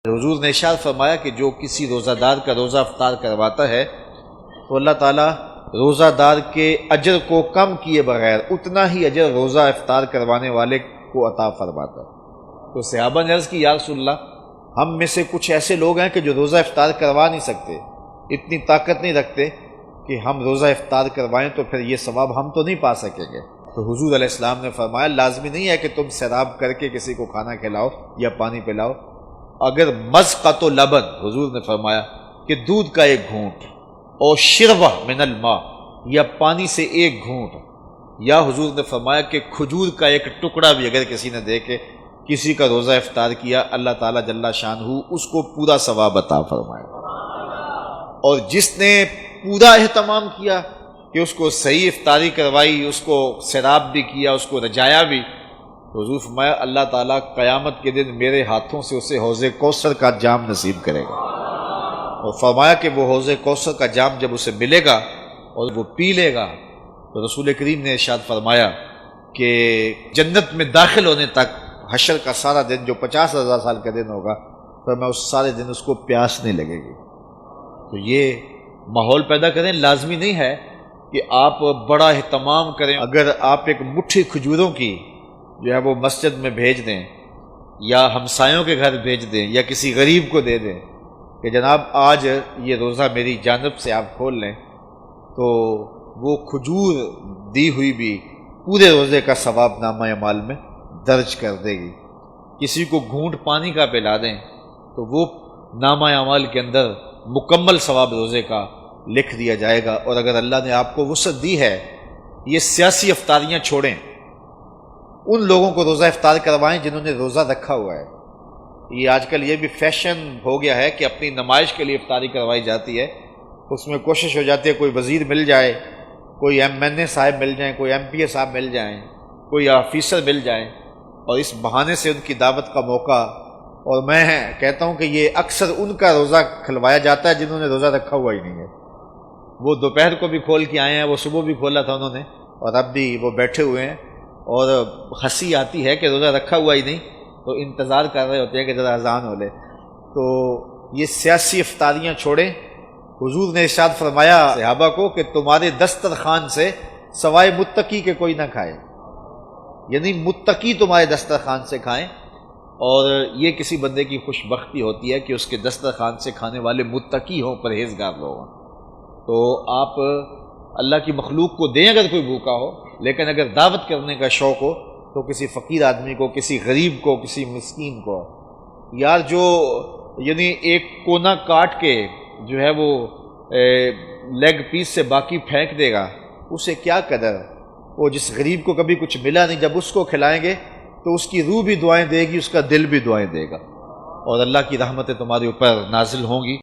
حضور نے ارشاد فرمایا کہ جو کسی روزہ دار کا روزہ افطار کرواتا ہے تو اللہ تعالیٰ روزہ دار کے اجر کو کم کیے بغیر اتنا ہی اجر روزہ افطار کروانے والے کو عطا فرماتا ہے۔ تو صحابہ نے عرض کی یا رسول اللہ، ہم میں سے کچھ ایسے لوگ ہیں کہ جو روزہ افطار کروا نہیں سکتے، اتنی طاقت نہیں رکھتے کہ ہم روزہ افطار کروائیں تو پھر یہ ثواب ہم تو نہیں پا سکیں گے۔ تو حضور علیہ السلام نے فرمایا لازمی نہیں ہے کہ تم سیراب کر کے کسی کو کھانا کھلاؤ یا پانی پلاؤ، اگر مذقۃ لبن، حضور نے فرمایا کہ دودھ کا ایک گھونٹ، اور شربہ من الماء، یا پانی سے ایک گھونٹ، یا حضور نے فرمایا کہ کھجور کا ایک ٹکڑا بھی اگر کسی نے دے کے کسی کا روزہ افطار کیا، اللہ تعالیٰ جل شانہ اس کو پورا ثواب عطا فرمائے۔ اور جس نے پورا اہتمام کیا کہ اس کو صحیح افطاری کروائی، اس کو سیراب بھی کیا، اس کو رجایا بھی، تو حضور فرمایا اللہ تعالیٰ قیامت کے دن میرے ہاتھوں سے اسے حوض کوثر کا جام نصیب کرے گا، اور فرمایا کہ وہ حوض کوثر کا جام جب اسے ملے گا اور وہ پی لے گا تو رسول کریم نے ارشاد فرمایا کہ جنت میں داخل ہونے تک حشر کا سارا دن جو 50,000 سال کا دن ہوگا، پھر میں اس سارے دن اس کو پیاس نہیں لگے گی۔ تو یہ ماحول پیدا کریں، لازمی نہیں ہے کہ آپ بڑا اہتمام کریں۔ اگر آپ ایک مٹھی کھجوروں کی جو ہے وہ مسجد میں بھیج دیں، یا ہمسایوں کے گھر بھیج دیں، یا کسی غریب کو دے دیں کہ جناب آج یہ روزہ میری جانب سے آپ کھول لیں، تو وہ کھجور دی ہوئی بھی پورے روزے کا ثواب نامہ اعمال میں درج کر دے گی۔ کسی کو گھونٹ پانی کا پلا دیں تو وہ نامہ اعمال کے اندر مکمل ثواب روزے کا لکھ دیا جائے گا۔ اور اگر اللہ نے آپ کو وسعت دی ہے، یہ سیاسی افطاریاں چھوڑیں، ان لوگوں کو روزہ افطار کروائیں جنہوں نے روزہ رکھا ہوا ہے۔ یہ آج کل یہ بھی فیشن ہو گیا ہے کہ اپنی نمائش کے لیے افطاری کروائی جاتی ہے، اس میں کوشش ہو جاتی ہے کوئی وزیر مل جائے، کوئی MNA صاحب مل جائیں، کوئی MPA صاحب مل جائیں، کوئی آفیسر مل جائیں، اور اس بہانے سے ان کی دعوت کا موقع۔ اور میں کہتا ہوں کہ یہ اکثر ان کا روزہ کھلوایا جاتا ہے جنہوں نے روزہ رکھا ہوا ہی نہیں ہے۔ وہ دوپہر کو بھی کھول کے آئے ہیں، وہ صبح بھی کھولا تھا انہوں نے، اور اب بھی وہ بیٹھے ہوئے ہیں، اور ہنسی آتی ہے کہ روزہ رکھا ہوا ہی نہیں، تو انتظار کر رہے ہوتے ہیں کہ ذرا اذان ہو لے۔ تو یہ سیاسی افطاریاں چھوڑیں۔ حضور نے ارشاد فرمایا صحابہ کو کہ تمہارے دسترخوان سے سوائے متقی کے کوئی نہ کھائے، یعنی متقی تمہارے دسترخوان سے کھائیں، اور یہ کسی بندے کی خوش بختی ہوتی ہے کہ اس کے دسترخوان سے کھانے والے متقی ہوں، پرہیزگار لوگ ہوں۔ تو آپ اللہ کی مخلوق کو دیں اگر کوئی بھوکا ہو، لیکن اگر دعوت کرنے کا شوق ہو تو کسی فقیر آدمی کو، کسی غریب کو، کسی مسکین کو، یار جو یعنی ایک کونا کاٹ کے جو ہے وہ لیگ پیس سے باقی پھینک دے گا، اسے کیا قدر؟ وہ جس غریب کو کبھی کچھ ملا نہیں، جب اس کو کھلائیں گے تو اس کی روح بھی دعائیں دے گی، اس کا دل بھی دعائیں دے گا، اور اللہ کی رحمتیں تمہارے اوپر نازل ہوں گی۔